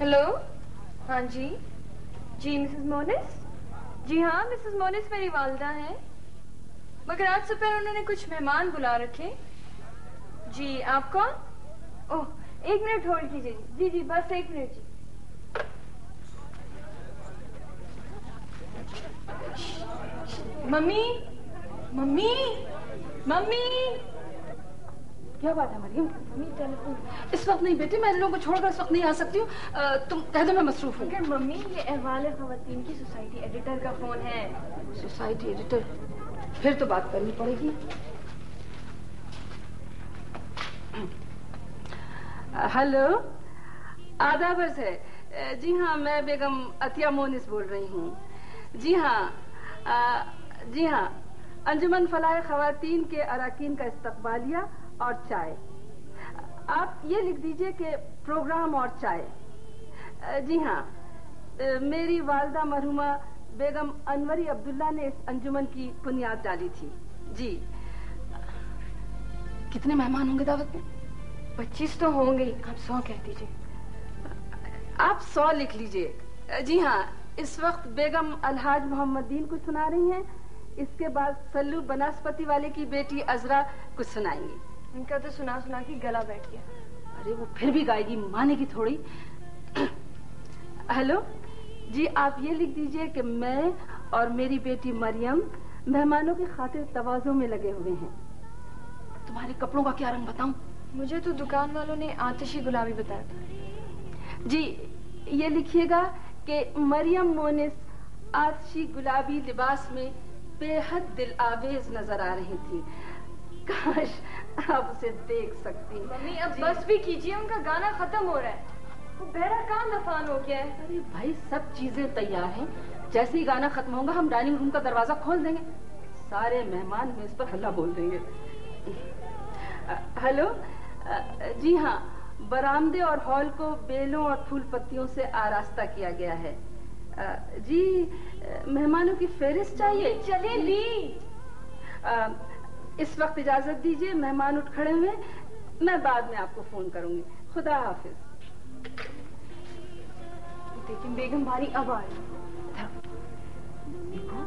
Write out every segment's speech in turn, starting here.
Hello. हाँ जी। जी Mrs Monis. जी हाँ, Mrs Monis मेरी वालिदा हैं, मगर आज सुबह उन्होंने कुछ मेहमान बुला रखे। जी आप कौन? ओह, 1 मिनट होल्ड कीजिए। जी जी बस 1 मिनट जी। Mummy, mummy, mummy. क्या बात है मरियम? Mummy telephone. इस वक्त नहीं बेटे, मैं इन लोगों को छोड़कर इस वक्त नहीं आ सकती हूँ। तुम कह दो मैं मसरूफ हूँ। मगर मम्मी, ये अहवाल खवातीन की सोसाइटी एडिटर का फोन है। Society editor? फिर तो बात करनी पड़ेगी। हेलो, आदाब है। जी हाँ, मैं बेगम अतिया मोनिस बोल रही हूँ। जी हाँ, अंजुमन फलाह खवातीन के अराकीन का इस्तकबालिया और चाय। आप ये लिख दीजिए कि प्रोग्राम और चाय। जी हाँ, मेरी वालिदा मरहुमा बेगम अनवरी अब्दुल्ला ने इस अंजुमन की बुनियाद डाली थी। जी। कितने मेहमान होंगे दावत में? 25 तो होंगे, आप 100 कह दीजिए। आप 100 लिख लीजिए। जी हाँ, इस वक्त बेगम अलहाज मोहम्मदीन कुछ सुना रही हैं। इसके बाद सल्लू बनास्पति वाले की बेटी अजरा कुछ सुनाएंगी। इनका तो सुना सुना के गला बैठ गया। अरे वो फिर भी गाएगी, मानेगी थोड़ी। हेलो जी, आप ये लिख दीजिए कि मैं और मेरी बेटी मरियम मेहमानों की खातिर तवाज़ो में लगे हुए हैं। तुम्हारे कपड़ों का क्या रंग बताऊं? मुझे तो दुकान वालों ने आतिशी गुलाबी बताया था। जी, ये लिखिएगा कि मरियम मोनिस आतिशी गुलाबी लिबास में बेहद दिल आवेज नजर आ रही थी। काश आप उसे देख सकती। मम्मी अब बस भी कीजिए, उनका गाना खत्म हो रहा है। वो बहरा काम दफान हो गया है। अरे भाई, सब चीजें तैयार हैं। जैसे ही गाना खत्म होगा हम डाइनिंग रूम का दरवाजा खोल देंगे। सारे मेहमान मेज पर हल्ला बोल देंगे। हेलो। जी हाँ, बरामदे और हॉल को बेलों और फूल पत्तियों से आरास्ता किया गया है। जी, मेहमानों की फेरिस्त चाहिए? चलिए दी। इस वक्त इजाजत दीजिए, मेहमान उठ खड़े हुए। मैं बाद में आपको फोन करूंगी। खुदा हाफिज। लेकिन बेगम भारी अब आ रही। देखो,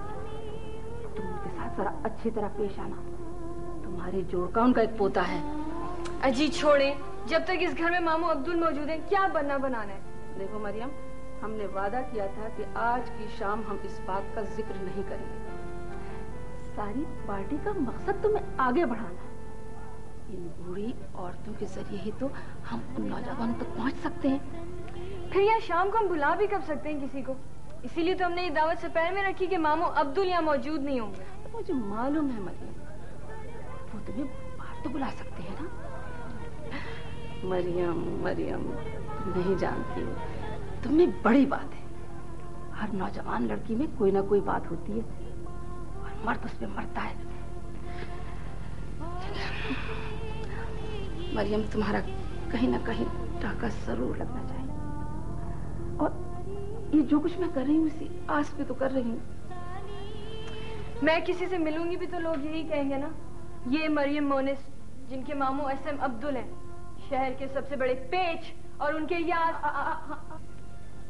तुम उनके साथ जरा अच्छी तरह पेश आना। तुम्हारे जोड़ का उनका एक पोता है। अजी छोड़े, जब तक इस घर में मामू अब्दुल मौजूद हैं, क्या बनना बनाना है। देखो मरियम, हमने वादा किया था कि आज की शाम हम इस बात का जिक्र नहीं करेंगे। सारी पार्टी का मकसद तुम्हें आगे बढ़ाना है। इन बूढ़ी औरतों के जरिए ही तो हम उन नौजवानों तक पहुंच सकते हैं। फिर यह शाम को हम बुला भी कर सकते हैं किसी को। इसीलिए तो हमने ये दावत सपैर में रखी कि मामू अब्दुल यहाँ मौजूद नहीं होंगे। मुझे मालूम है मरियम, वो तुम्हें बाहर तो बुला सकते हैं ना। मरियम तुम नहीं जानती, तुम में बड़ी बात है। हर नौजवान लड़की में कोई ना कोई बात होती है और मर्द उस पे मरता है। मरियम, तुम्हारा कहीं ना कहीं टाका जरूर लगना चाहिए। और ये जो कुछ मैं कर रही हूँ इसी आस पे तो कर रही हूँ। मैं किसी से मिलूंगी भी तो लोग यही कहेंगे ना, ये मरियम मोनिस जिनके मामू एसएम अब्दुल हैं, शहर के सबसे बड़े पेच, और उनके यार।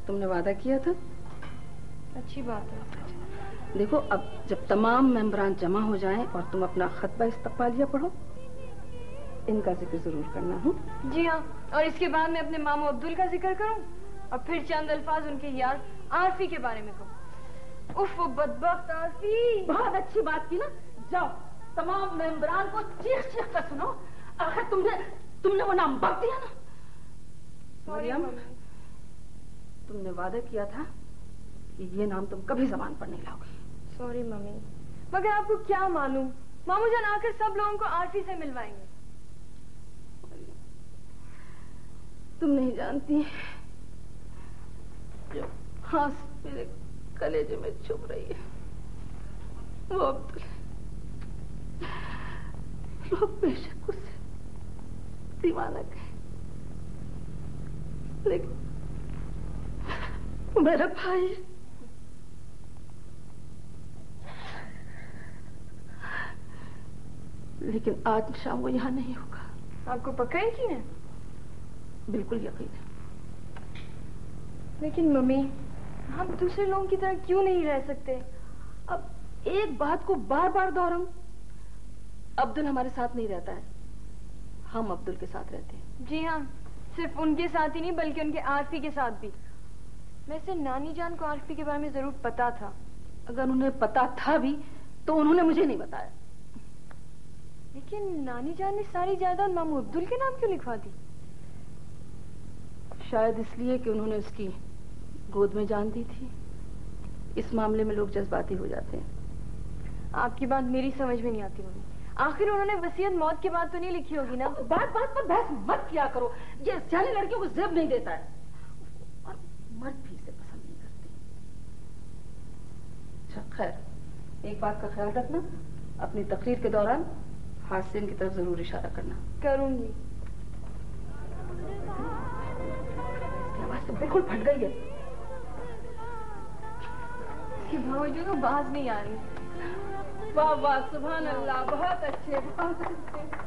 तुमने वादा किया था। अच्छी बात है। देखो, अब जब तमाम मेंबरान जमा हो जाएं और तुम अपना खतबा इस्तकबालिया पढ़ो, इनका जिक्र जरूर करना है। जी हाँ, और इसके बाद मैं अपने मामू अब्दुल का जिक्र करूं और फिर चंद अल्फाज उनके यार आरफी के बारे में कहूं। उफ, वो बदबख्त आरफी। बहुत अच्छी बात की ना। जाओ, तमाम मेंबरान को चीख चीख कर सुनो। आखिर तुमने वो नाम बक दिया ना। मरियम, तुमने वादा किया था कि ये नाम तुम कभी जबान पर नहीं लाओगी। सॉरी मम्मी, मगर आपको क्या मालूम, मामू जान आकर सब लोगों को आरफी से मिलवाएंगे। तुम नहीं जानती जो हाथ मेरे कलेजे में छुप रही है वो अब्दुल। लोग बेशक उसे दीवाना कहे, लेकिन मेरा भाई लेकिन आज शाम वो यहाँ नहीं होगा। आपको पक्का यकीन है? बिल्कुल यकीन है। लेकिन मम्मी, हम दूसरे लोगों की तरह क्यों नहीं रह सकते? अब एक बात को बार बार दोहराऊं? अब्दुल हमारे साथ नहीं रहता है, हम अब्दुल के साथ रहते हैं। जी हाँ, सिर्फ उनके साथ ही नहीं बल्कि उनके आरफी के साथ भी। वैसे नानी जान को आरफी के बारे में जरूर पता था। अगर उन्हें पता था भी तो उन्होंने मुझे नहीं बताया। लेकिन नानी जान ने सारी जायदाद मामू अब्दुल के नाम क्यों लिखवा दी? शायद इसलिए कि उन्होंने उसकी गोद में जान दी थी। इस मामले में लोग जज्बाती हो जाते हैं। आपकी बात मेरी समझ में नहीं आती मम्मी। आखिर उन्होंने वसीयत मौत के बाद तो नहीं लिखी होगी ना? बात बात पर बहस मत किया करो। ये सियानी लड़कियों को जेब नहीं देता है और मर्द भी इसे पसंद नहीं करते। अच्छा खैर, एक बात का ख्याल रखना, अपनी तकरीर के दौरान हासिन की तरफ जरूर इशारा करना। करूंगी। आवाज तो बिल्कुल फट गई है। इसके बावजूद आवाज नहीं आ रही। वाह वाह, सुभान अल्लाह, बहुत अच्छे, बहुत अच्छे।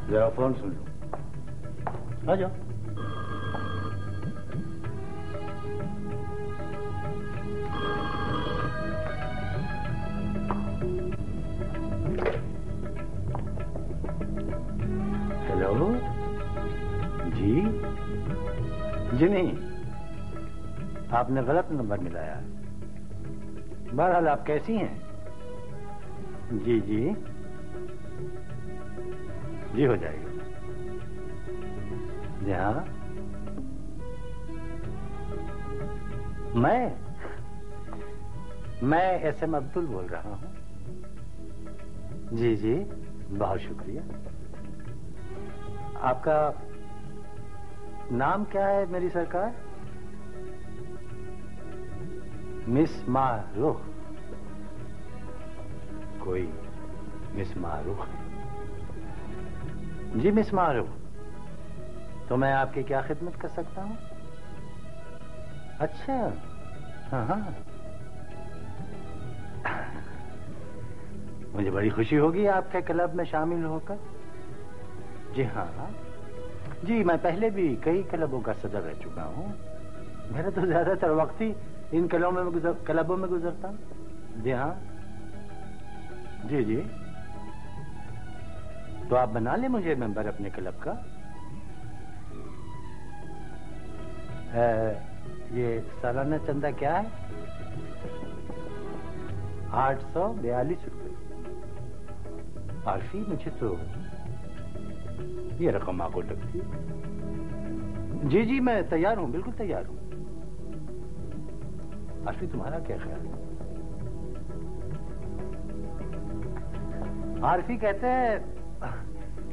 जरा फोन सुन लो। आ जाओ। हेलो जी? जी नहीं, आपने गलत नंबर मिलाया। बहरहाल आप कैसी हैं? जी जी जी, हो जाएगा। जी हाँ, मैं एसएम अब्दुल बोल रहा हूँ। जी जी, बहुत शुक्रिया। आपका नाम क्या है मेरी सरकार? मिस मारूख। कोई मिस मारूख? जी मिस मारूख, तो मैं आपकी क्या खिदमत कर सकता हूँ? अच्छा, हाँ हाँ, मुझे बड़ी खुशी होगी आपके क्लब में शामिल होकर। जी हाँ जी, मैं पहले भी कई क्लबों का सदर रह चुका हूँ। मेरा तो ज्यादातर वक्त ही इन क्लबों में गुजरता। जी हाँ जी जी, तो आप बना ले मुझे मेंबर अपने क्लब का। ये सालाना चंदा क्या है? 842 रुपए। आरफी, मुझे तो ये रकम माकूल लगती है। जी जी, मैं तैयार हूं, बिल्कुल तैयार हूं। आरफी, तुम्हारा क्या ख्याल है? आरफी कहते हैं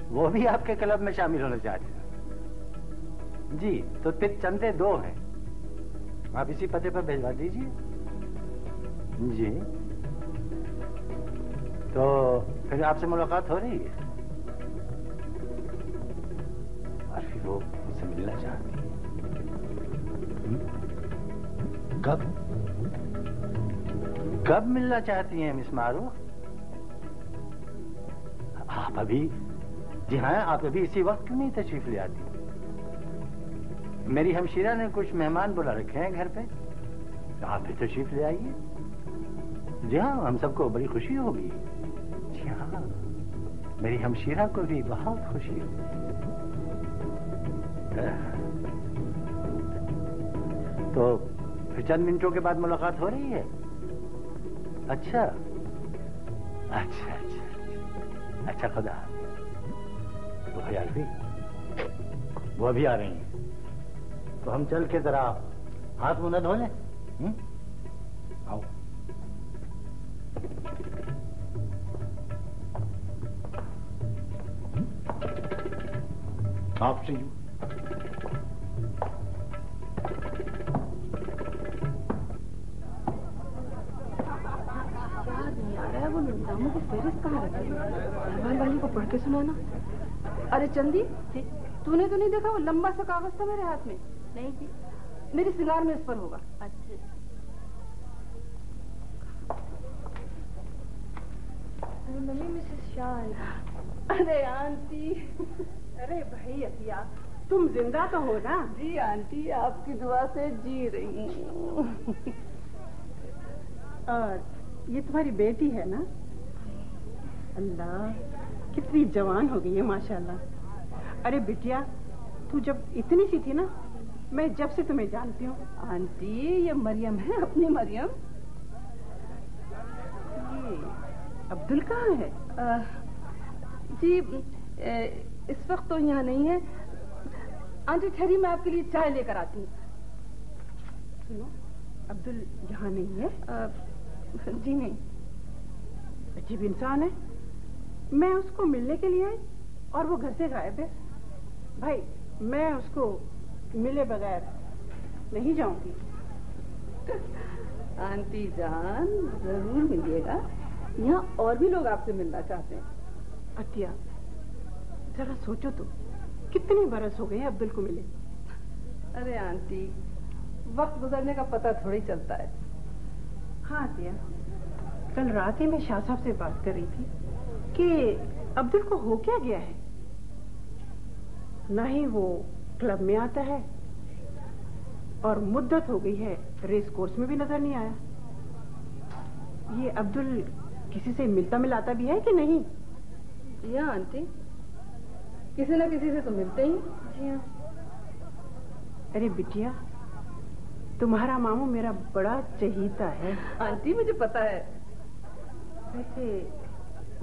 वो भी आपके क्लब में शामिल होना चाहते हैं। जी, तो फिर चंदे 2 हैं। आप इसी पते पर भिजवा दीजिए। जी, तो फिर आपसे मुलाकात हो रही है? आरफी वो मुझसे मिलना चाहती है। कब मिलना चाहती हैं मिस मारूख? आप अभी, जी हाँ, आप अभी इसी वक्त क्यों नहीं तशरीफ ले आती? मेरी हमशीरा ने कुछ मेहमान बुला रखे हैं घर पे, तो आप भी तशरीफ ले आइए। जी हाँ, हम सबको बड़ी खुशी होगी। जी हाँ, मेरी हमशीरा को भी बहुत खुशी होगी। तो फिर चंद मिनटों के बाद मुलाकात हो रही है? अच्छा अच्छा अच्छा अच्छा, खुदा। तो भैया भी वो अभी आ रही हैं, तो हम चल के जरा हाथ मुंह न धो लें। आओ। आपसे यू वो निजामों की फहरिस्त कहाँ रखी है? दरबार वाली को पढ़ के सुनाना। अरे चंदी, तूने तो नहीं देखा वो लंबा सा कागज था मेरे हाथ में? नहीं जी। मेरी सिंगार में इस पर होगा। अच्छा। Mummy Mrs Shah. अरे आंटी। अरे भाई अतिया, तुम जिंदा तो हो ना? जी आंटी, आपकी दुआ से जी रही हूँ। और ये तुम्हारी बेटी है ना? अल्लाह, कितनी जवान हो गई है माशाल्लाह। अरे बिटिया, तू जब इतनी सी थी ना, मैं जब से तुम्हें जानती हूँ। आंटी, ये मरियम है, अपनी मरियम। ये अब्दुल कहाँ है? जी इस वक्त तो यहाँ नहीं है। आंटी ठहरी, मैं आपके लिए चाय लेकर आती हूँ। सुनो, अब्दुल यहाँ नहीं है? जी नहीं। अजीब इंसान है। मैं उसको मिलने के लिए आई और वो घर से गायब है। भाई, मैं उसको मिले बगैर नहीं जाऊंगी। आंटी जान, जरूर मिलिएगा। यहाँ और भी लोग आपसे मिलना चाहते हैं। अतिया, जरा सोचो तो, कितने बरस हो गए हैं अब्दुल को मिले। अरे आंटी, वक्त गुजरने का पता थोड़ी चलता है। हाँ अतिया, कल रात ही मैं शाह साहब से बात कर रही थी कि अब्दुल को हो क्या गया है। ना ही वो क्लब में आता है और मुद्दत हो गई है रेस कोर्स में भी नजर नहीं आया। ये अब्दुल किसी से मिलता मिलाता भी है कि नहीं? या आंटी, किसी न किसी से तो मिलते ही। जी हाँ। अरे बिटिया, तुम्हारा मामू मेरा बड़ा चहीता है। आंटी मुझे पता है। वैसे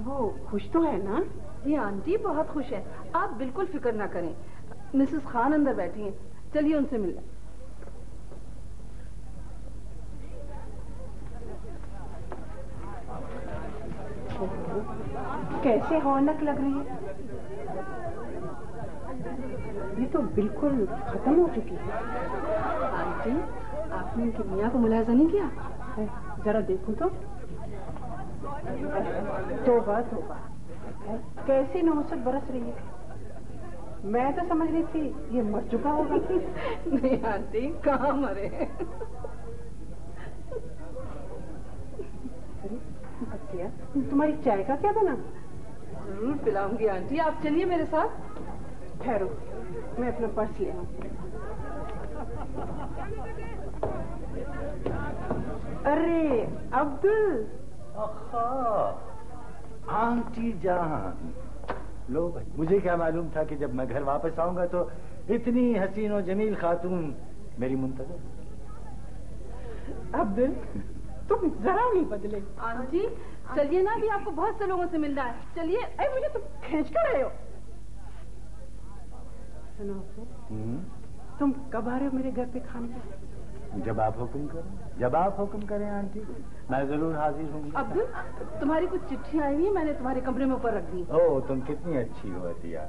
वो खुश तो है ना? जी आंटी, बहुत खुश है। आप बिल्कुल फिक्र ना करें। मिसेस खान अंदर बैठी हैं, चलिए उनसे मिल लें। कैसे रौनक लग रही है। ये तो बिल्कुल खत्म हो चुकी है। आंटी, आपने इनकी मियाँ को मुलाहिजा नहीं किया? जरा देखो तो। तौबा तौबा, कैसी नौसत बरस रही है। मैं तो समझ रही थी ये मर चुका होगा। नहीं आंटी, कहाँ मरे। अतिया, तुम्हारी चाय का क्या बना? जरूर पिलाऊंगी आंटी, आप चलिए मेरे साथ। ठहरो, मैं अपना पर्स ले आऊं। अरे अब्दुल। आंटी जान, लो भाई, मुझे क्या मालूम था कि जब मैं घर वापस आऊंगा तो इतनी हसीन और जमील खातून मेरी मुंतज़र। अब्दुल, तुम जरा नहीं बदले। आंटी चलिए ना, भी आपको बहुत से लोगों से मिलना है। चलिए। अरे मुझे तुम खींच कर रहे हो। सुनो अब्दुल, तुम कब आ रहे हो मेरे घर पे खाने पे? जब आप हुक्म करें, जब आप हुक्म करें आंटी, मैं जरूर हाजिर हूँ। अब्दुल, तुम्हारी कुछ चिट्ठियाँ आई हुई, मैंने तुम्हारे कमरे में ऊपर रख दी। ओह, तुम कितनी अच्छी हो अतिया।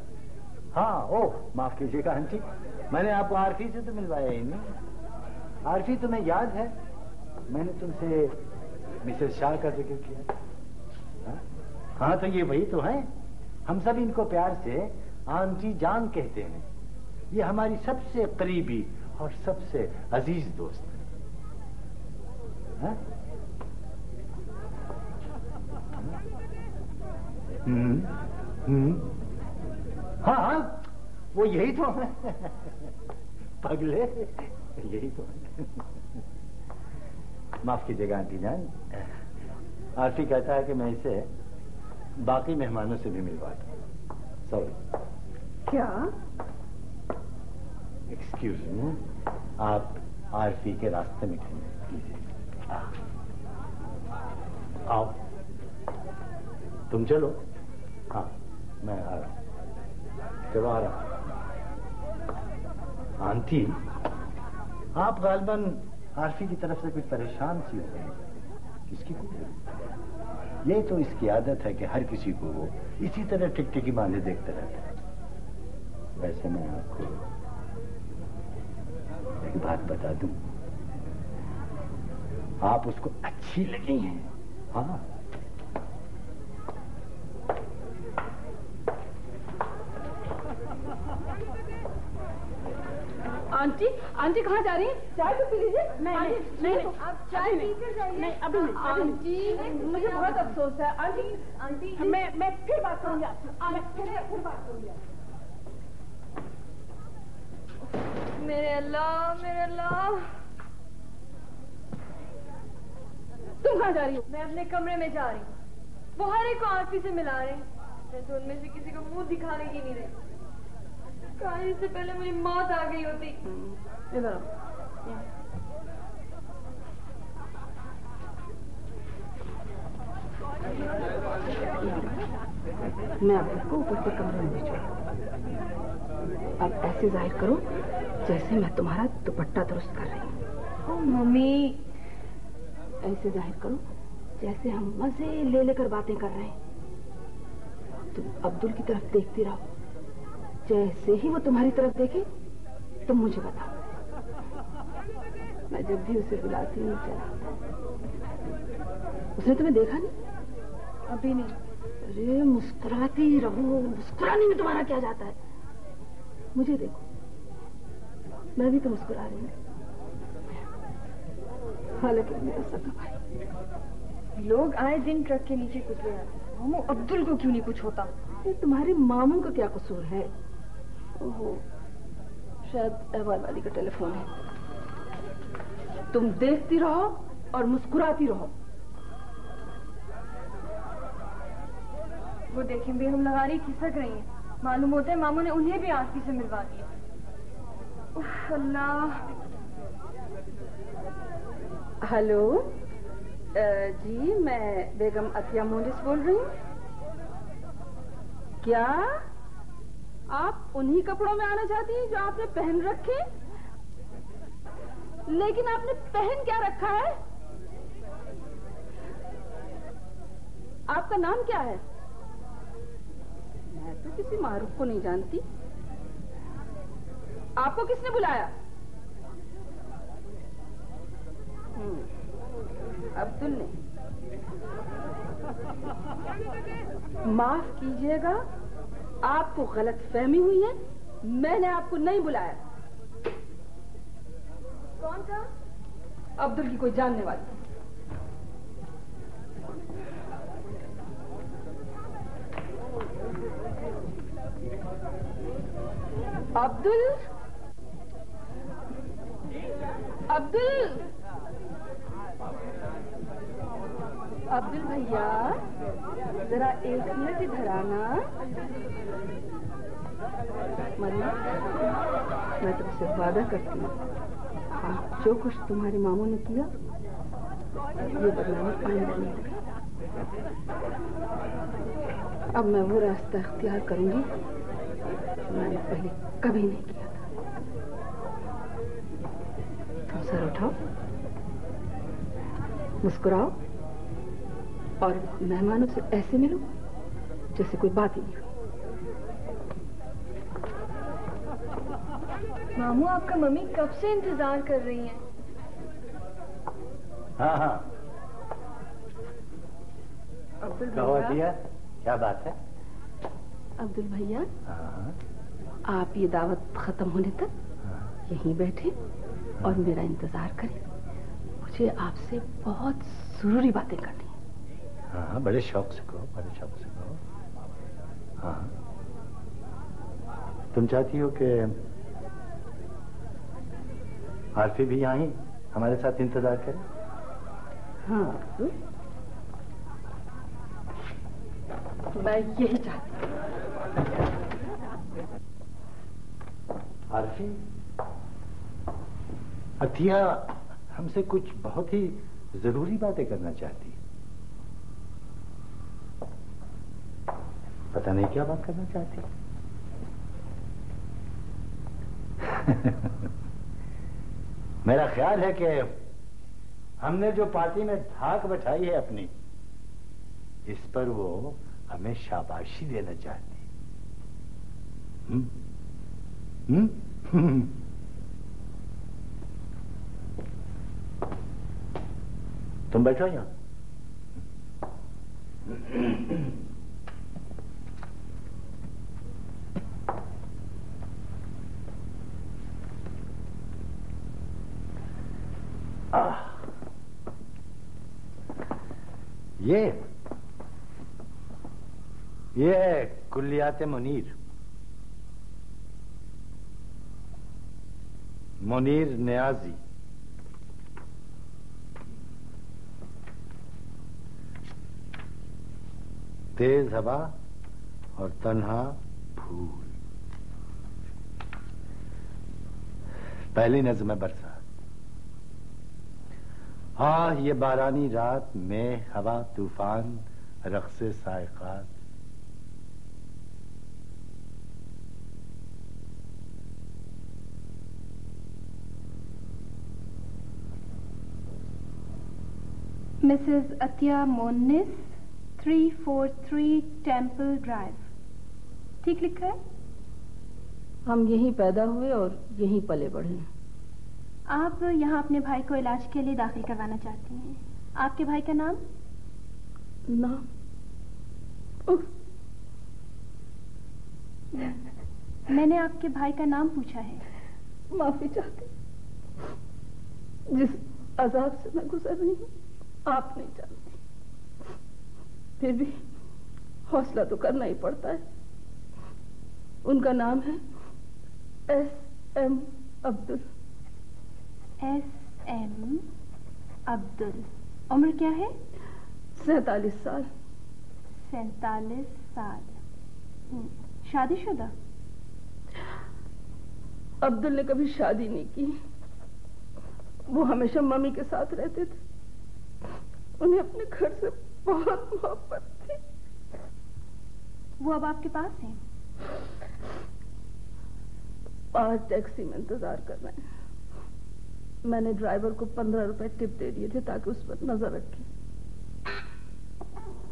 हाँ, ओह माफ कीजिएगा आंटी, मैंने आपको आरफी से तो मिलवाया ही नहीं। आरफी, तुम्हें याद है मैंने तुमसे मिसेस शाह का जिक्र किया? हाँ, तो ये वही तो है। हम सब इनको प्यार से आंटी जान कहते हैं। ये हमारी सबसे करीबी और सबसे अजीज दोस्त है। हाँ हाँ, वो यही तो है। पगले, यही तो है। माफ कीजिएगा आंटी जान, आरफी कहता है कि मैं इसे बाकी मेहमानों से भी मिलवाता। सॉरी। क्या? एक्सक्यूज मी, आप आरफी के रास्ते में खड़े कीजिए। आओ, तुम चलो। हाँ, मैं आ रहा हूँ। चलो, आ रहा हूँ। आंटी, आप गालबन आरफी की तरफ से कुछ परेशान सी हो गई। किसकी को? ये तो इसकी आदत है कि हर किसी को वो इसी तरह टिकटिकी बांधे देखते रहता है। वैसे मैं आपको एक बात बता दूं, आप उसको अच्छी लगी हैं। हाँ, आंटी आंटी कहाँ जा रही हैं? चाय तो पी लीजिए। नहीं, आप चाय पीकर जाइए। नहीं, अभी आंटी मुझे बहुत अफसोस है। आंटी मैं फिर बात करूंगी आपसे। फिर बात करूंगी। मेरे अल्लाह, मेरे अल्लाह। तुम कहाँ जा रही हो? मैं अपने कमरे में जा रही हूँ। वो हर एक को आरती से मिला रहे हैं। मैं तो उनमें से किसी को मुंह दिखाने की नहीं रही। कहीं इससे पहले मेरी मौत आ गई होती। इधर मैं आपको ऊपर के कमरे में भेजूँ। अब ऐसे जाहिर करो जैसे मैं तुम्हारा दुपट्टा दुरुस्त कर रही हूँ। मम्मी, ऐसे जाहिर करो जैसे हम मजे ले लेकर बातें कर रहे हैं। तुम अब्दुल की तरफ देखती रहो। जैसे ही वो तुम्हारी तरफ देखे तुम मुझे बताओ। मैं जब भी उसे बुलाती हूँ चला। उसने तुम्हें देखा नहीं? अभी नहीं। अरे मुस्कुराती रहो। मुस्कुराने में तुम्हारा क्या जाता है? मुझे देखो, मैं भी तो मुस्कुरा रही हूँ। हालांकि मेरा सगा भाई। लोग आए दिन ट्रक के नीचे कुचले जाते हैं। मामू अब्दुल को क्यों नहीं कुछ होता? तुम्हारे मामू का क्या कसूर है? ओहो, शायद अहवाल वाली का टेलीफोन है। तुम देखती रहो और मुस्कुराती रहो। वो देखें बेगम लगारी खिसक रही हैं। मालूम होता है मामू ने उन्हें भी आरती से मिलवा दिया। उफ अल्लाह। हेलो जी, मैं बेगम अतिया मोनिस बोल रही हूँ। क्या आप उन्हीं कपड़ों में आना चाहती हैं जो आपने पहन रखे? लेकिन आपने पहन क्या रखा है? आपका नाम क्या है? मैं तो किसी मारूफ को नहीं जानती। आपको किसने बुलाया? अब्दुल ने। माफ कीजिएगा, आपको गलतफहमी हुई है। मैंने आपको नहीं बुलाया। कौन था? अब्दुल की कोई जानने वाली। अब्दुल, अब्दुल, अब्दुल भैया, जरा एक मिनट इधर आना। मरिया, मैं तुमसे वादा करती हूँ, हाँ, जो कुछ तुम्हारे मामू ने किया ये बदनामी आइंदा नहीं होगी। अब मैं वो रास्ता इख्तियार करूंगी जो मैंने पहले कभी नहीं किया था। तुम सर उठाओ, मुस्कुराओ और मेहमानों से ऐसे मिलो जैसे कोई बात ही नहीं हुई। मामू, आपका मम्मी कब से इंतजार कर रही हैं। हाँ हाँ, अब्दुल भैया, क्या बात है? अब्दुल भैया, हाँ, आप ये दावत खत्म होने तक यहीं बैठे और मेरा इंतजार करें। मुझे आपसे बहुत जरूरी बातें करनी है। हाँ, बड़े शौक से कहो, बड़े शौक से कहो। हाँ, तुम चाहती हो कि आरफी भी यहाँ ही हमारे साथ इंतजार करे? हाँ, मैं यही चाहती हूँ। आरफी, अतिया हमसे कुछ बहुत ही जरूरी बातें करना चाहती है। पता नहीं क्या बात करना चाहती है। मेरा ख्याल है कि हमने जो पार्टी में धाक बैठाई है अपनी, इस पर वो हमें शाबाशी देना चाहती है। तुम बैठो यहां। ये है कुल्लियात मुनीर। मुनीर नियाजी। तेज हवा और तन्हा फूल। पहली नज़्म बरसात। हाँ ये बारानी रात में हवा तूफान रक़्से साइक़ात। Mrs Atiya Monis, 343 Temple Drive. ठीक लिखा है? हम यहीं पैदा हुए और यहीं पले बढ़े। आप यहाँ अपने भाई को इलाज के लिए दाखिल करवाना चाहती हैं। आपके भाई का नाम? नाम? मैंने आपके भाई का नाम पूछा है। माफी चाहती। जिस अजाब से मैं गुजर रही हूँ आप नहीं जानती, फिर भी हौसला तो करना ही पड़ता है। उनका नाम है S.M. अब्दुल। S.M. अब्दुल। उम्र क्या है? 47 साल। 47 साल। शादीशुदा? अब्दुल ने कभी शादी नहीं की। वो हमेशा मम्मी के साथ रहते थे। उन्हें अपने घर से बहुत मोहब्बत थी। वो अब आपके पास हैं? 5 टैक्सी में इंतजार कर रहे हैं। मैंने ड्राइवर को 15 रुपए टिप दे दिए थे ताकि उस पर नजर रखे।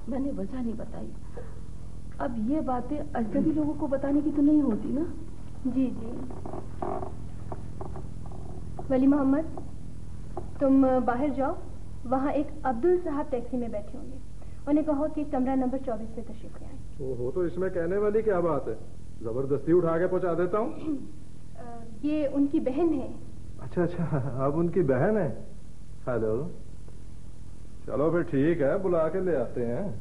मैंने वजह नहीं बताई। अब ये बातें अजनबी लोगों को बताने की तो नहीं होती ना? जी जी। वली मोहम्मद, तुम बाहर जाओ। वहाँ एक अब्दुल साहब टैक्सी में बैठे होंगे। उन्हें कहो कि कमरा नंबर 24 पे तशरीफ ले आए। ओहो, तो इसमें कहने वाली क्या बात है? जबरदस्ती उठा के पहुंचा देता हूँ। ये उनकी बहन है। अच्छा अच्छा, अब उनकी बहन है। हेलो, चलो फिर ठीक है, बुला के ले आते हैं।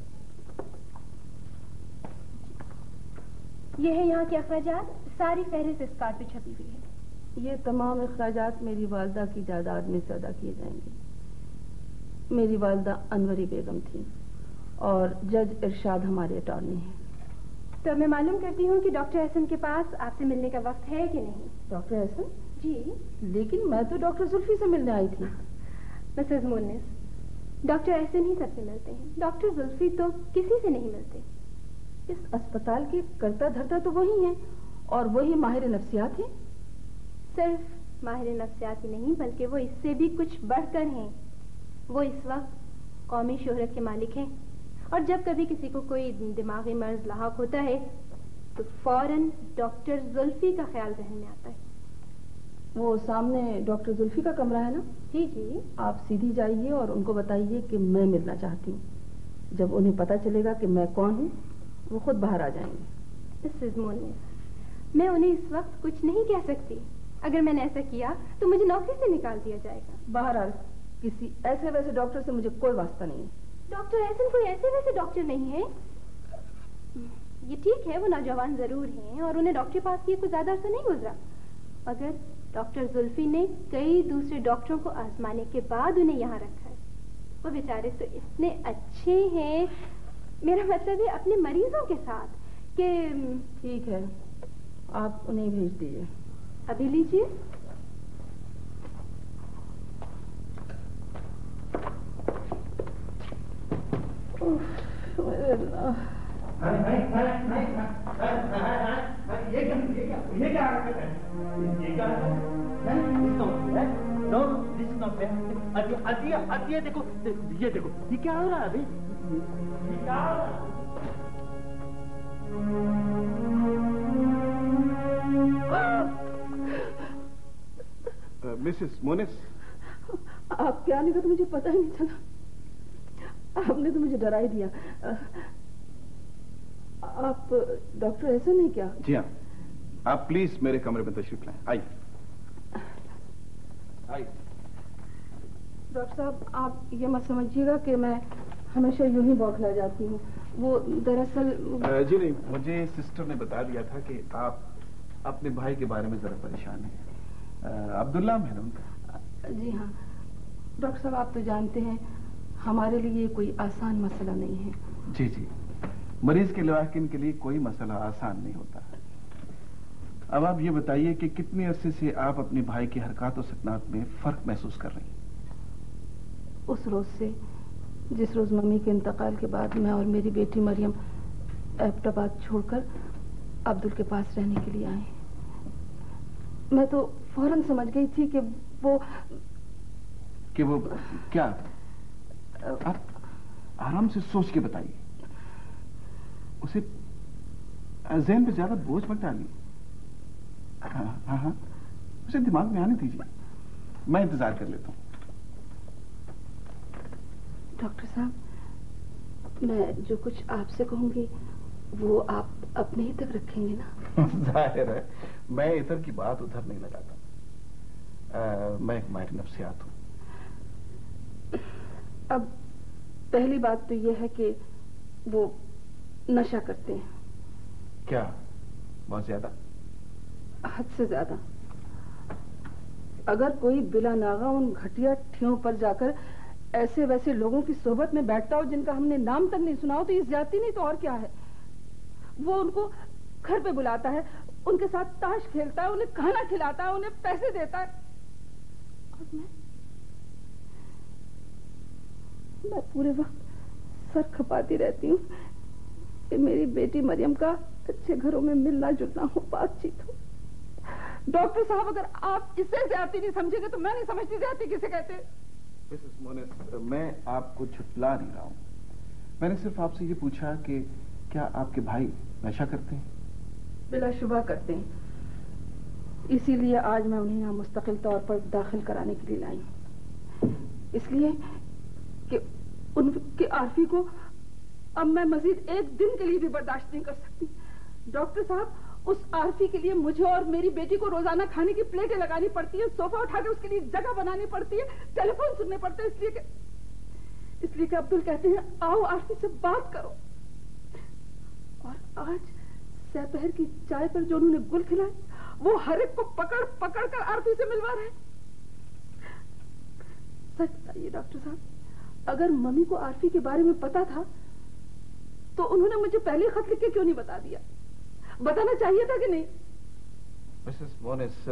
ये है यहाँ के अखराजात। सारी फहरिस्त इस कार्ड पे छपी हुई है। ये तमाम अखराजात मेरी वालदा की जायदाद में से अदा किए जाएंगे। मेरी वालदा अनवरी बेगम थी और जज इरशाद हमारे अटॉर्नी हैं। तो मैं मालूम करती हूँ कि डॉक्टर एहसन के पास आपसे मिलने का वक्त है कि नहीं? डॉक्टर एहसन? जी। लेकिन मैं तो डॉक्टर जुल्फी से मिलने आई थी। मिसेस मोनिस, डॉक्टर एहसन ही सबसे मिलते हैं। डॉक्टर जुल्फी तो किसी से नहीं मिलते। इस अस्पताल के कर्ता धर्ता तो वही हैं और वही माहिर नफ्सियात हैं। सिर्फ माहिर नफ्सियात ही नहीं, बल्कि वो इससे भी कुछ बढ़कर हैं। वो इस वक्त कौमी शोहरत के मालिक हैं और जब कभी किसी को कोई दिमागी मर्ज लाहक होता है तो फौरन डॉक्टर जुल्फी का ख्याल जहन में आता है। वो सामने डॉक्टर जुल्फी का कमरा है ना? जी जी। आप सीधी जाइए और उनको बताइए कि मैं मिलना चाहती हूँ। जब उन्हें पता चलेगा कि मैं कौन हूँ वो खुद बाहर आ जाएंगे। मिसेस मोनिस, मैं उन्हें इस वक्त कुछ नहीं कह सकती। अगर मैंने ऐसा किया तो मुझे नौकरी से निकाल दिया जाएगा। बहरहाल किसी ऐसे वैसे डॉक्टर से मुझे कोई वास्ता नहीं है। डॉक्टर एहसन कोई ऐसे वैसे डॉक्टर नहीं है। ये ठीक है, वो नौजवान जरूर हैं और उन्हें डॉक्टर पास किए कुछ ज्यादा अर्सा नहीं गुजरा, मगर डॉक्टर जुल्फी ने कई दूसरे डॉक्टरों को आजमाने के बाद उन्हें यहाँ रखा है। वो बेचारे तो इतने अच्छे हैं, मेरा मतलब है अपने मरीजों के साथ, कि ठीक है, आप उन्हें भेज दीजिए। अभी लीजिए। देखो, ये देखो, ये क्या हो रहा है अभी? ये क्या हो रहा है? मिसेस मोनिस, आप क्या आने का तो मुझे पता ही नहीं चला। आपने तो मुझे डरा ही दिया। आप डॉक्टर एहसन हैं क्या? जी हाँ, आप प्लीज मेरे कमरे में तशरीफ लाएं। आइए। डॉक्टर साहब, आप ये मत समझिएगा कि मैं हमेशा यूं ही बौखला जाती हूँ। वो दरअसल जी नहीं, मुझे सिस्टर ने बता दिया था कि आप अपने भाई के बारे में जरा परेशान हैं। अब्दुल्ला है ना उनका? जी हाँ डॉक्टर साहब, आप तो जानते हैं हमारे लिए कोई आसान मसला नहीं है। जी जी, मरीज के लवाकिन के लिए कोई मसला आसान नहीं होता। अब आप ये बताइए कि कितने अरसे से आप अपने भाई की हरकत और सकनात में फर्क महसूस कर रही हैं? उस रोज से जिस रोज मम्मी के इंतकाल के बाद मैं और मेरी बेटी मरियम एबटाबाद छोड़कर अब्दुल के पास रहने के लिए आए। मैं तो फौरन समझ गई थी कि वो क्या? आप आराम से सोच के बताइए, उसे ज़हन पे ज्यादा बोझ मत डालिए। हाँ, उसे दिमाग में आने दीजिए, मैं इंतजार कर लेता हूँ। डॉक्टर साहब, मैं जो कुछ आपसे कहूंगी वो आप अपने ही तक रखेंगे ना? जाहिर है, मैं इधर की बात उधर नहीं लगाता। मैं एक माहिर नफ्सियात हूँ। अब पहली बात तो यह है कि वो नशा करते हैं। क्या? बहुत ज्यादा? हद से ज्यादा। अगर कोई बिला नागा उन घटिया ठियों पर जाकर ऐसे वैसे लोगों की सोबत में बैठता हो जिनका हमने नाम तक नहीं सुना हो, तो ये ज्यादती नहीं तो और क्या है। वो उनको घर पे बुलाता है, उनके साथ ताश खेलता है, उन्हें खाना खिलाता है, उन्हें पैसे देता है, और मैं पूरे वक्त सर खपाती रहती हूँ कि मेरी बेटी मरियम का अच्छे घरों में मिलना जुलना हो, बातचीत हो। डॉक्टर साहब, अगर आप इससे ज्यादती नहीं समझेंगे तो मैं नहीं समझती ज्यादती किसे कहते। मिसेस मोनिस, मैं आपको छुटला नहीं रहा हूँ। मैंने सिर्फ आपसे ये पूछा कि क्या आपके भाई नशा करते हैं? बिलाशुबा करते हैं। इसीलिए आज मैं उन्हें यहाँ मुस्तकिल तौर पर दाखिल कराने के लिए लाई हूँ, इसलिए कि उनके आरफी को अब मैं मजीद एक दिन के लिए भी बर्दाश्त नहीं कर सकती। डॉक्टर साहब, उस आरफी के लिए मुझे और मेरी बेटी को रोजाना खाने की प्लेटें लगानी पड़ती है, सोफा उठा के उसके लिए जगह बनानी पड़ती है, टेलीफोन सुनने पड़ते हैं, इसलिए कि अब्दुल कहते हैं आओ आरफी से बात करो। और आज दोपहर की चाय पर जो उन्होंने गुल खिलाए, वो हर एक को पकड़ पकड़ कर आरफी से मिलवा रहे। सच बताइए डॉक्टर साहब, अगर मम्मी को आरफी के बारे में पता था तो उन्होंने मुझे पहले खत लिख के क्यों नहीं बता दिया? बताना चाहिए था कि नहीं? मिसेस मोनिस,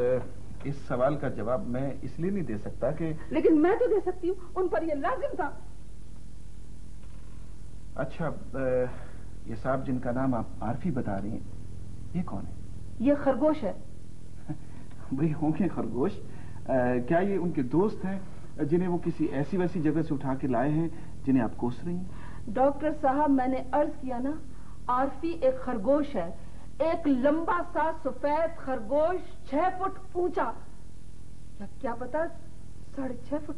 इस सवाल का जवाब मैं इसलिए नहीं दे सकता कि... लेकिन मैं तो दे सकती हूँ, उन पर यह लाजिम था। अच्छा, ये साहब जिनका नाम आप आरफी बता रही हैं, ये कौन है? ये खरगोश है। भाई होंगे खरगोश। क्या ये उनके दोस्त हैं जिन्हें वो किसी ऐसी वैसी जगह से उठा के लाए हैं जिन्हें आप कोस रही हैं? डॉक्टर साहब, मैंने अर्ज किया ना, आरफी एक खरगोश है, एक लंबा सा सफेद खरगोश, 6 फुट ऊंचा, या क्या पता 6.5 फुट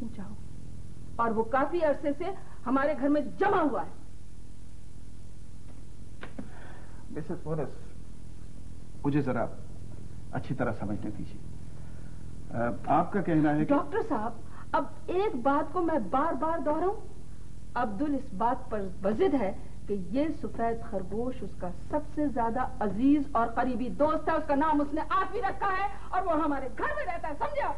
ऊंचा हो, और वो काफी अरसे से हमारे घर में जमा हुआ है। मिसेस मोनिस, मुझे जरा अच्छी तरह समझने दीजिए। आपका कहना है कि... डॉक्टर साहब, अब एक बात को मैं बार बार दोहराऊं, अब्दुल इस बात पर बजिद है कि ये सफेद खरगोश उसका सबसे ज्यादा अजीज और करीबी दोस्त है। उसका नाम उसने आरफी रखा है और वो हमारे घर में रहता है, समझा?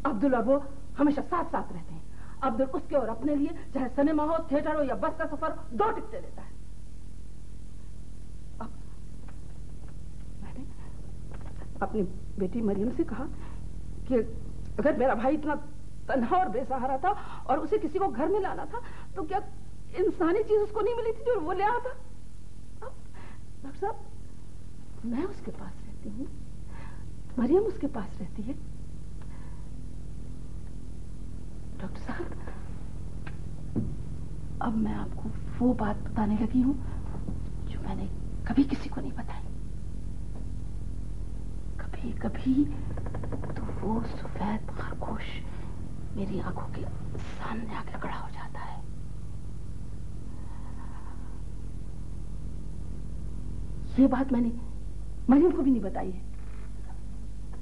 अब्दुल और वो हमेशा साथ साथ रहते हैं। अब्दुल उसके और अपने लिए चाहे सिनेमा हो, थिएटर हो या बस का सफर, 2 टिकटें देता है। अब मैंने अपनी बेटी मरियम से कहा कि अगर मेरा भाई इतना तन्हा और बेसहारा था और उसे किसी को घर में लाना था, तो क्या इंसानी चीज उसको नहीं मिली थी जो वो ले आया था? अब डॉक्टर साहब, मैं उसके पास रहती हूँ, मरियम उसके पास रहती है। डॉक्टर साहब, अब मैं आपको वो बात बताने लगी हूँ जो मैंने कभी किसी को नहीं बताई। कभी कभी तो वो सफेद खरगोश मेरी आंखों के सामने आके खड़ा हो जाता है। ये बात मैंने मरियम को भी नहीं बताई है।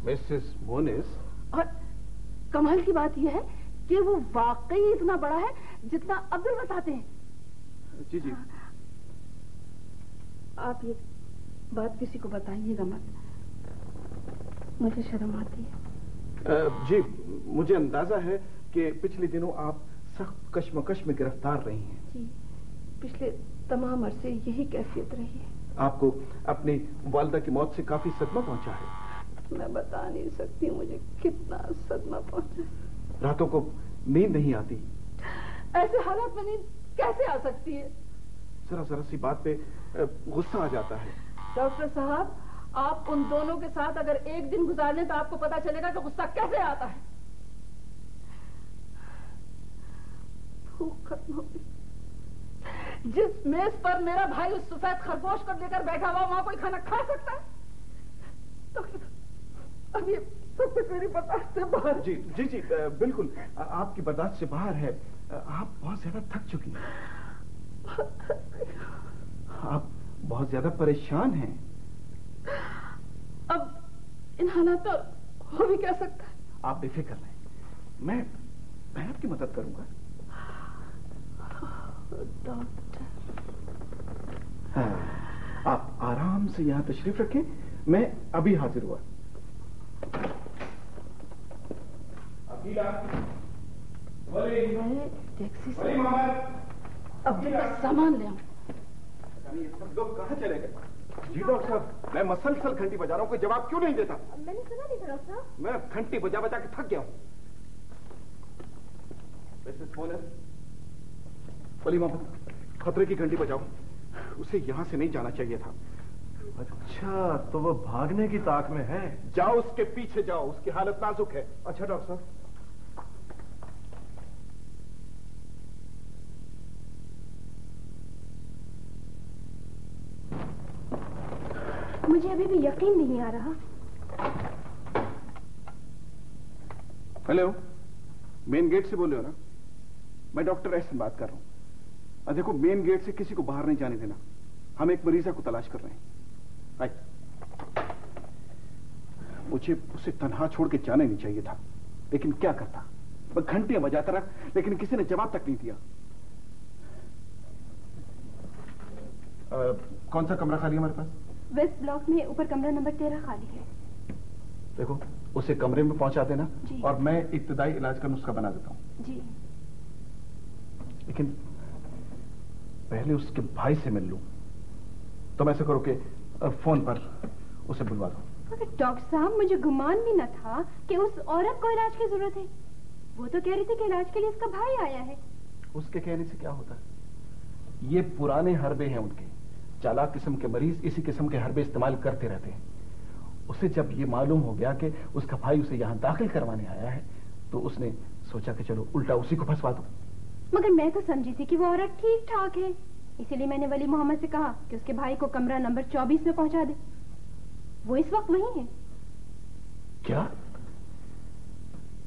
मिसेस मोनिस, और कमाल की बात यह है कि वो वाकई इतना बड़ा है जितना अब्दुल बताते हैं। जी जी। आप ये बात किसी को बताइएगा मत, मुझे शर्म आती है। जी, मुझे अंदाजा है कि पिछले दिनों आप सख्त कश्मकश में गिरफ्तार रही हैं। जी, पिछले तमाम अरसे यही कैफियत रही है। आपको अपनी वालिदा की मौत से काफी सदमा पहुंचा है। मैं बता नहीं सकती मुझे कितना सदमा पहुंचा। रातों को नींद नहीं आती। ऐसे हालात में नींद कैसे आ सकती है? जरा सी बात पे गुस्सा आ जाता है। डॉक्टर साहब, आप उन दोनों के साथ अगर एक दिन गुजार लें तो आपको पता चलेगा कि गुस्सा कैसे आता है। भूख खत्म हो गई। जिस मेज पर मेरा भाई उस सफेद खरगोश को लेकर बैठा हुआ, वहां कोई खाना खा सकता है? डॉक्टर, अब ये सब कुछ मेरी बर्दाश्त से बाहर। जी जी जी, बिल्कुल आपकी बर्दाश्त से बाहर है। आप बहुत ज्यादा थक चुकी हैं। आप बहुत ज्यादा परेशान हैं। अब इन हालात पर हो भी क्या सकता है? आप बेफिक्र रहें, मैं आपकी मदद करूंगा। डॉक्टर, हाँ, आप आराम से यहाँ तशरीफ रखें, मैं अभी हाजिर हुआ। मैं टैक्सी से अब्दुल का सामान ले आऊं। ये सब लोग कहाँ चले गए? जी डॉक्टर साहब, मैं मसलसल घंटी बजा रहा हूँ, कोई जवाब क्यों नहीं देता? मैंने सुना नहीं था डॉक्टर साहब। मैं घंटी बजा बजा के थक गया हूँ। मिसेस मोनस, वली मोहम्मद, खतरे की घंटी बजाओ। उसे यहाँ से नहीं जाना चाहिए था। अच्छा, तो वो भागने की ताक में है। जाओ उसके पीछे जाओ, उसकी हालत नाजुक है। अच्छा डॉक्टर साहब। मुझे अभी भी यकीन नहीं आ रहा। हेलो, मेन गेट से बोल रहे हो ना? मैं डॉक्टर एहसन बात कर रहा हूँ। देखो, मेन गेट से किसी को बाहर नहीं जाने देना। हम एक मरीजा को तलाश कर रहे हैं। मुझे उसे तन्हा छोड़ के जाना नहीं चाहिए था, लेकिन क्या करता। मैं घंटियां बजाता रहा, लेकिन किसी ने जवाब तक नहीं दिया। कौन सा कमरा खाली है हमारे पास? वेस्ट ब्लॉक में ऊपर कमरा नंबर 13 खाली है। देखो, उसे कमरे में पहुंचा देना जी। और मैं इब्तिदाई इलाज का नुस्खा बना देता हूँ। जी। लेकिन पहले उसके भाई से मिल लूं। तुम ऐसा करो कि फोन पर उसे बुलवा दो। मगर डॉक्टर साहब, मुझे गुमान भी न था कि उस औरत को इलाज की जरूरत है। वो तो कह रही थी कि इलाज के लिए उसका भाई आया है। उसके कहने से क्या होता है? ये पुराने हरबे हैं उनके। चालाक किस्म के मरीज इसी किस्म के हरबे इस्तेमाल करते रहते हैं। उसे जब ये मालूम हो गया कि उसका भाई उसे यहाँ दाखिल करवाने आया है, तो उसने सोचा कि चलो उल्टा उसी को फंसवा दो। मगर मैं तो समझी थी कि वो औरत ठीक ठाक है, इसीलिए मैंने वली मोहम्मद से कहा कि उसके भाई को कमरा नंबर 24 में पहुंचा दे। वो इस वक्त वहीं है। क्या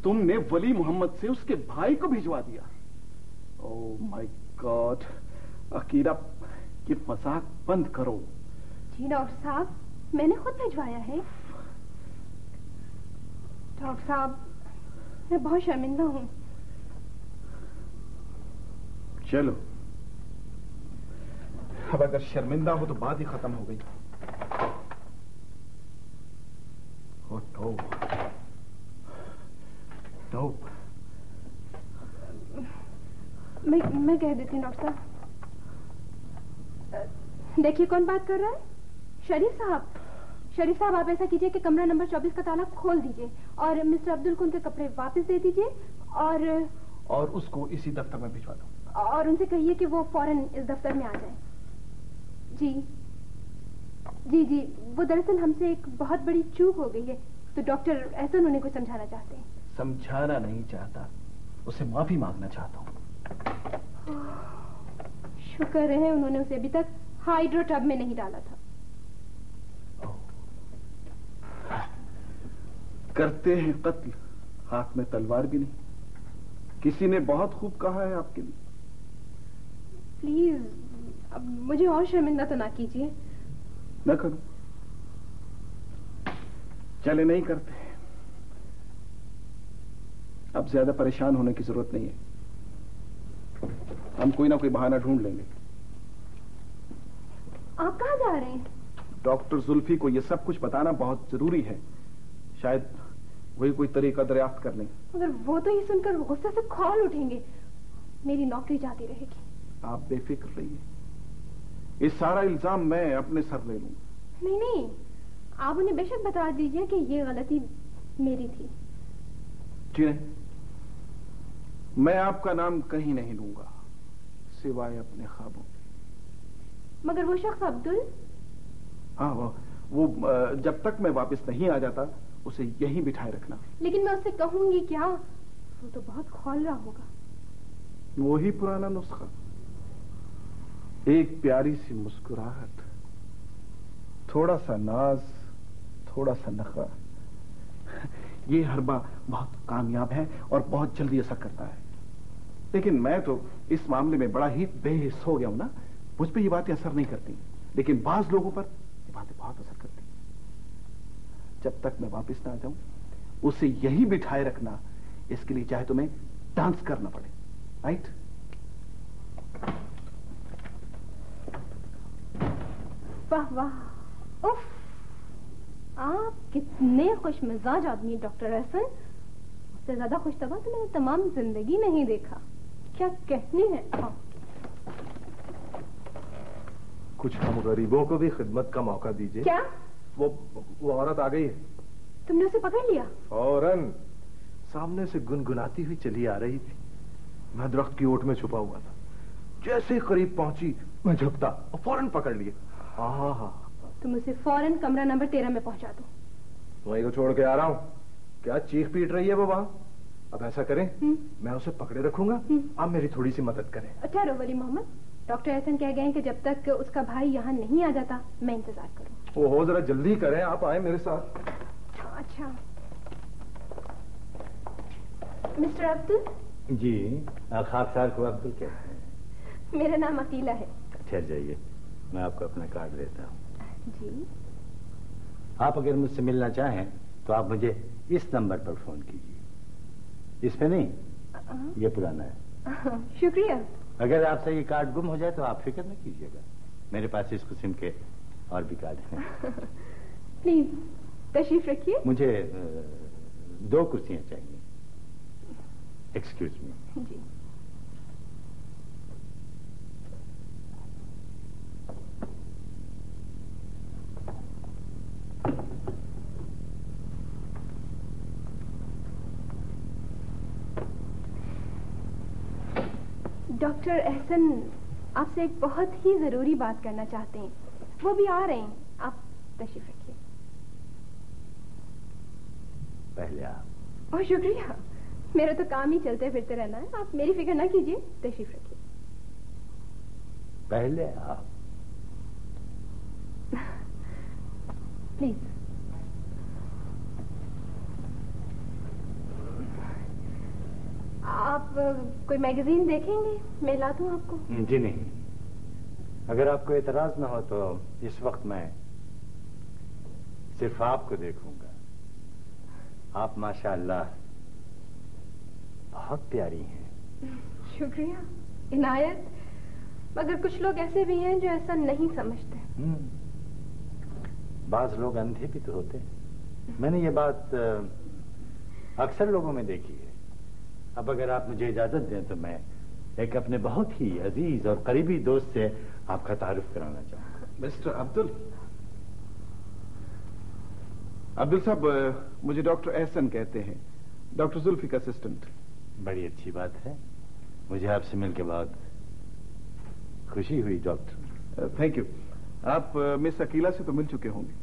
तुमने वली मोहम्मद से उसके भाई को भिजवा दिया? Oh my God. अकीरा, ये मजाक बंद करो। जी डॉक्टर साहब, मैंने खुद भिजवाया है। डॉक्टर साहब, मैं बहुत शर्मिंदा हूँ। चलो, अब अगर शर्मिंदा हो तो बात ही खत्म हो गई। Oh no, no. मैं कह देती हूँ डॉक्टर साहब। देखिए कौन बात कर रहा है। शरीफ साहब। शरीफ साहब, आप ऐसा कीजिए कि कमरा नंबर 24 का ताला खोल दीजिए और मिस्टर अब्दुल को उनके कपड़े वापस दे दीजिए और उसको इसी दफ्तर में भिजवा दो। और उनसे कहिए कि वो फौरन इस दफ्तर में आ जाए। जी जी जी, वो दरअसल हमसे एक बहुत बड़ी चूक हो गई है, तो डॉक्टर ऐसा उन्हें कुछ समझाना चाहते हैं। समझाना नहीं चाहता, उसे माफी मांगना चाहता हूँ। शुक्र है उन्होंने उसे अभी तक हाइड्रो टब में नहीं डाला था। करते हैं कत्ल, हाथ में तलवार भी नहीं। किसी ने बहुत खूब कहा है आपके लिए। प्लीज, अब मुझे और शर्मिंदा तो ना कीजिए। न करूं, चले नहीं करते। अब ज्यादा परेशान होने की जरूरत नहीं है, हम कोई ना कोई बहाना ढूंढ लेंगे। आप कहाँ जा रहे हैं? डॉक्टर जुल्फी को ये सब कुछ बताना बहुत जरूरी है, शायद वही कोई तरीका दरियाफ्त कर लें। मगर वो तो ये सुनकर गुस्से से खौल उठेंगे, मेरी नौकरी जाती रहेगी। आप बेफिक्र रहिए, इस सारा इल्जाम मैं अपने सर ले लूंगा। नहीं नहीं, आप उन्हें बेशक बता दीजिए कि ये गलती मेरी थी। जी नहीं, मैं आपका नाम कहीं नहीं लूंगा सिवाय अपने ख्वाबों के। मगर वो शख्स अब्दुल? हाँ, वो जब तक मैं वापस नहीं आ जाता उसे यहीं बिठाए रखना। लेकिन मैं उससे कहूंगी क्या? वो तो बहुत खौल रहा होगा। वही पुराना नुस्खा, एक प्यारी सी मुस्कुराहट, थोड़ा सा नाज, थोड़ा सा नखरा, ये हरबा बहुत कामयाब है और बहुत जल्दी असर करता है। लेकिन मैं तो इस मामले में बड़ा ही बेहिस हो गया हूं ना, मुझ पे ये बातें असर नहीं करती, लेकिन बाज लोगों पर ये बातें बहुत असर करती हैं। जब तक मैं वापस ना आ जाऊं उसे यही बिठाए रखना, इसके लिए चाहे तुम्हें डांस करना पड़े। राइट? वाह वाह, उफ, आप कितने खुश मिजाज आदमी डॉक्टर एहसन। उससे ज्यादा खुशतबा तो मैंने तमाम जिंदगी नहीं देखा। क्या कहनी है आप? कुछ हम गरीबों को भी खिदमत का मौका दीजिए। क्या? वो औरत आ गई है। तुमने उसे पकड़ लिया? फौरन सामने से गुनगुनाती हुई चली आ रही थी। मैं दरख्त की ओट में छुपा हुआ था, जैसे ही करीब पहुंची मैं झपटा और फौरन पकड़ लिए। हाँ, तुम उसे फौरन कमरा नंबर 13 में पहुंचा दो। वहीं को छोड़ के आ रहा हूँ। क्या चीख पीट रही है वो वहां? अब ऐसा करें, मैं उसे पकड़े रखूंगा, आप मेरी थोड़ी सी मदद करें। ठहरो वली मोहम्मद, डॉक्टर एहसन कह गए हैं कि जब तक उसका भाई यहाँ नहीं आ जाता मैं इंतजार करूँ। ओहो, जरा जल्दी करें, आप आए मेरे साथ। अच्छा मिस्टर अब्दुल? जी, खाकसार को अब्दुल कहते हैं। मेरा नाम अकीला है। ठहर जाइए, मैं आपको अपना कार्ड देता हूँ। जी। आप अगर मुझसे मिलना चाहें तो आप मुझे इस नंबर पर फोन कीजिए। इस पे नहीं, ये पुराना है। शुक्रिया। अगर आपसे ये कार्ड गुम हो जाए तो आप फिक्र न कीजिएगा, मेरे पास इस किस्म के और भी कार्ड हैं। प्लीज तशरीफ रखिए। मुझे 2 कुर्सियां चाहिए। Excuse me. जी। डॉक्टर एहसन आपसे एक बहुत ही जरूरी बात करना चाहते हैं। वो भी आ रहे हैं, आप तशरीफ रखिए। पहले आप। ओह शुक्रिया, मेरा तो काम ही चलते फिरते रहना है, आप मेरी फिक्र ना कीजिए, तशरीफ रखिए। पहले आप। प्लीज। आप कोई मैगजीन देखेंगे? मैं ला दूं आपको? जी नहीं, अगर आपको एतराज ना हो तो इस वक्त मैं सिर्फ आपको देखूंगा। आप माशाअल्लाह बहुत प्यारी हैं। शुक्रिया, इनायत। मगर कुछ लोग ऐसे भी हैं जो ऐसा नहीं समझते। बाज लोग अंधे भी तो होते हैं। मैंने ये बात अक्सर लोगों में देखी है। अब अगर आप मुझे इजाजत दें तो मैं एक अपने बहुत ही अजीज और करीबी दोस्त से आपका तारुफ कराना चाहूंगा। मिस्टर अब्दुल। अब्दुल साहब, मुझे डॉक्टर एहसन कहते हैं, डॉक्टर जुल्फी का असिस्टेंट। बड़ी अच्छी बात है, मुझे आपसे मिलकर बहुत खुशी हुई डॉक्टर। Thank you. आप मिस अकीला से तो मिल चुके होंगे।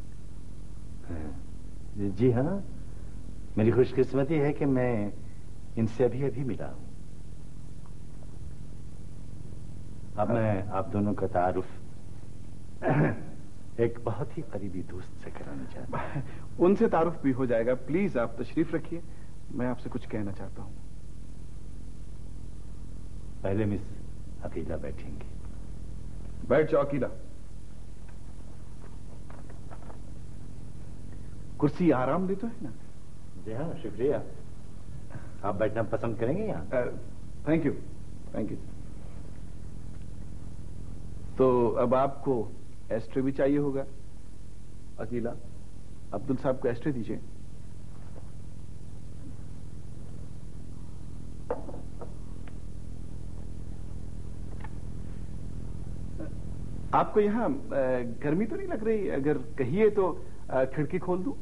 जी हाँ, मेरी खुशकिस्मती है कि मैं इनसे अभी अभी मिला हूं। अब मैं आप दोनों का तारुफ एक बहुत ही करीबी दोस्त से कराना चाहता हूं। उनसे तारुफ भी हो जाएगा। प्लीज आप तशरीफ रखिए, मैं आपसे कुछ कहना चाहता हूं। पहले मिस अकीला बैठेंगी। बैठ जाओ अकीला। कुर्सी आराम दे तो है ना? जी हाँ, शुक्रिया। आप बैठना पसंद करेंगे यहाँ? Thank you, thank you. तो अब आपको एस्ट्रे भी चाहिए होगा। अकीला, अब्दुल साहब को एस्ट्रे दीजिए। आपको यहाँ गर्मी तो नहीं लग रही? अगर कहिए तो खिड़की खोल दूं?